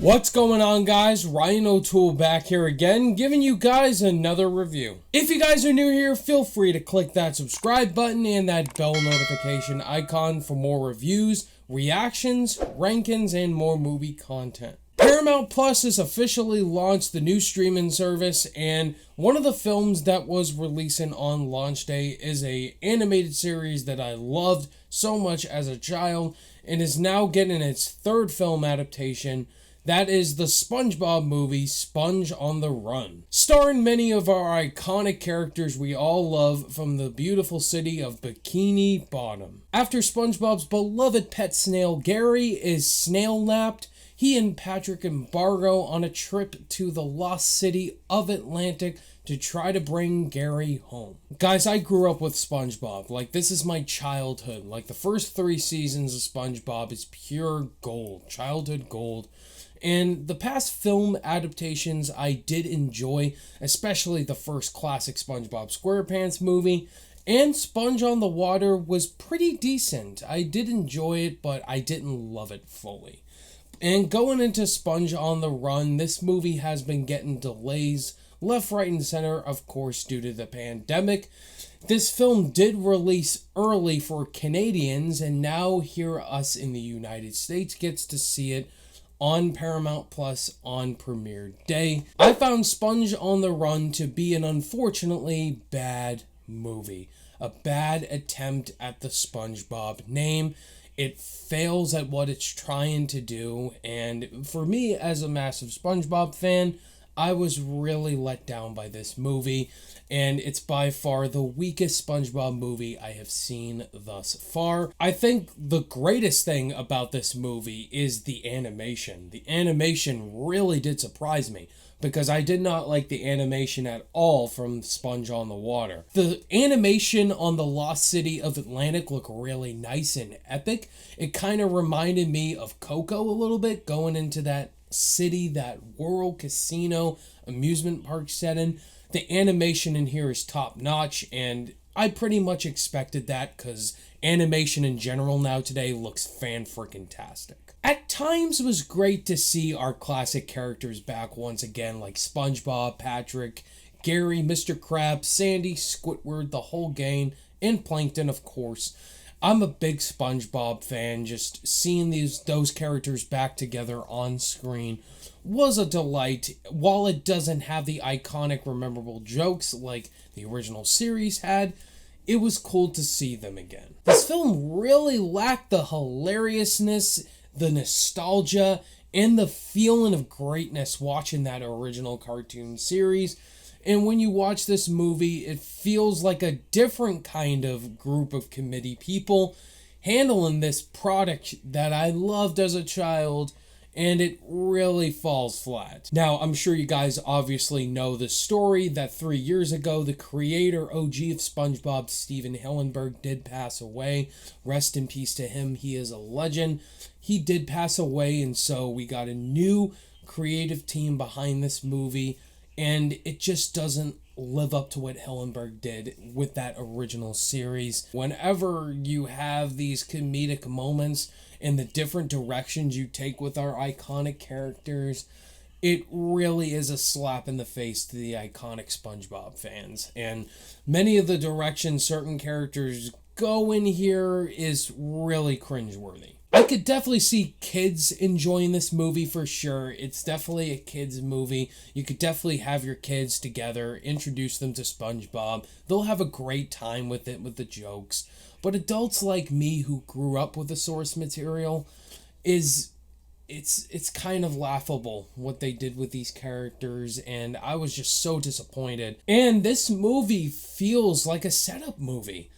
What's going on, guys? Ryan O'Toole back here again, giving you guys another review. If you guys are new here, feel free to click that subscribe button and that bell notification icon for more reviews, reactions, rankings, and more movie content. Paramount Plus has officially launched the new streaming service, and one of the films that was releasing on launch day is an animated series that I loved so much as a child and is now getting its third film adaptation. That is the SpongeBob movie, Sponge on the Run, starring many of our iconic characters we all love from the beautiful city of Bikini Bottom. After SpongeBob's beloved pet snail Gary is snail-napped, he and Patrick embargo on a trip to the lost city of Atlantic to try to bring Gary home. Guys, I grew up with SpongeBob. This is my childhood. The first 3 seasons of SpongeBob is pure gold, childhood gold. And the past film adaptations I did enjoy, especially the first classic SpongeBob SquarePants movie, and Sponge on the Water was pretty decent. I did enjoy it, but I didn't love it fully. And going into Sponge on the Run, this movie has been getting delays left, right, and center, of course, due to the pandemic. This film did release early for Canadians, and now here us in the United States gets to see it on Paramount Plus on premiere day. I found Sponge on the Run to be an unfortunately bad movie. A bad attempt at the SpongeBob name. It fails at what it's trying to do, and for me as a massive SpongeBob fan, I was really let down by this movie, and it's by far the weakest SpongeBob movie I have seen thus far. I think the greatest thing about this movie is the animation. The animation really did surprise me, because I did not like the animation at all from Sponge on the Water. The animation on the lost city of Atlantic looked really nice and epic. It kind of reminded me of Coco a little bit, going into that city, that world casino amusement park setting. The animation in here is top notch, and I pretty much expected that because animation in general now today looks fan-freaking-tastic. At times it was great to see our classic characters back once again, like SpongeBob, Patrick, Gary, Mr. Krabs, Sandy, Squidward, the whole gang, and Plankton, of course. I'm a big SpongeBob fan. Just seeing those characters back together on screen was a delight. While it doesn't have the iconic, memorable jokes like the original series had, it was cool to see them again. This film really lacked the hilariousness, the nostalgia, and the feeling of greatness watching that original cartoon series. And when you watch this movie, it feels like a different kind of group of committee people handling this product that I loved as a child, and it really falls flat. Now, I'm sure you guys obviously know the story that 3 years ago, the creator OG of SpongeBob, Steven Hillenburg, did pass away. Rest in peace to him. He is a legend. He did pass away, and so we got a new creative team behind this movie, and it just doesn't live up to what Hillenburg did with that original series. Whenever you have these comedic moments and the different directions you take with our iconic characters, it really is a slap in the face to the iconic SpongeBob fans. And many of the directions certain characters go in here is really cringeworthy. I could definitely see kids enjoying this movie for sure. It's definitely a kids movie. You could definitely have your kids together, introduce them to SpongeBob. They'll have a great time with it, with the jokes. But adults like me who grew up with the source material, it's kind of laughable what they did with these characters, and I was just so disappointed. And this movie feels like a setup movie.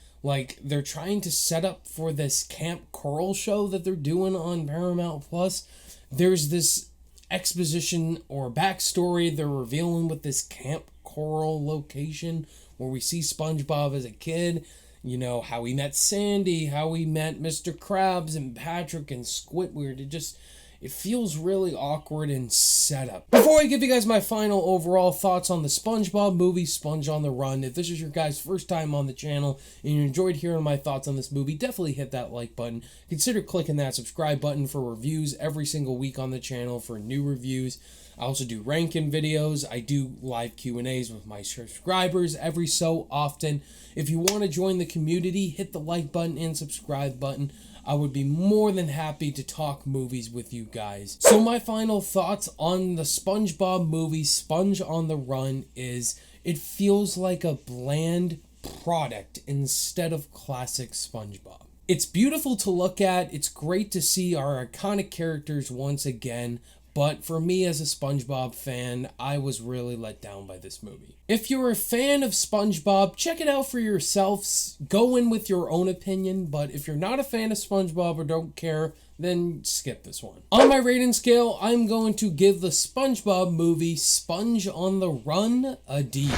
They're trying to set up for this Camp Coral show that they're doing on Paramount Plus. There's this exposition or backstory they're revealing with this Camp Coral location where we see SpongeBob as a kid. You know, how he met Sandy, how he met Mr. Krabs and Patrick and Squidward. it feels really awkward and set up. Before I give you guys my final overall thoughts on the SpongeBob movie, Sponge on the Run, if this is your guys' first time on the channel and you enjoyed hearing my thoughts on this movie, definitely hit that like button. Consider clicking that subscribe button for reviews every single week on the channel for new reviews. I also do ranking videos. I do live Q&As with my subscribers every so often. If you want to join the community, hit the like button and subscribe button. I would be more than happy to talk movies with you guys. So my final thoughts on the SpongeBob movie, Sponge on the Run, is it feels like a bland product instead of classic SpongeBob. It's beautiful to look at. It's great to see our iconic characters once again. But for me as a SpongeBob fan, I was really let down by this movie. If you're a fan of SpongeBob, check it out for yourselves. Go in with your own opinion. But if you're not a fan of SpongeBob or don't care, then skip this one. On my rating scale, I'm going to give the SpongeBob movie Sponge on the Run a D.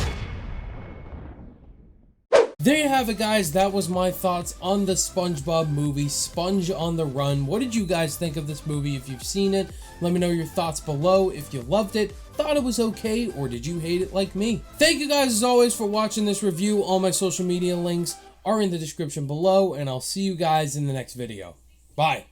There you have it, guys. That was my thoughts on the SpongeBob movie, Sponge on the Run. What did you guys think of this movie? If you've seen it, let me know your thoughts below. If you loved it, thought it was okay, or did you hate it like me? Thank you guys, as always, for watching this review. All my social media links are in the description below, and I'll see you guys in the next video. Bye.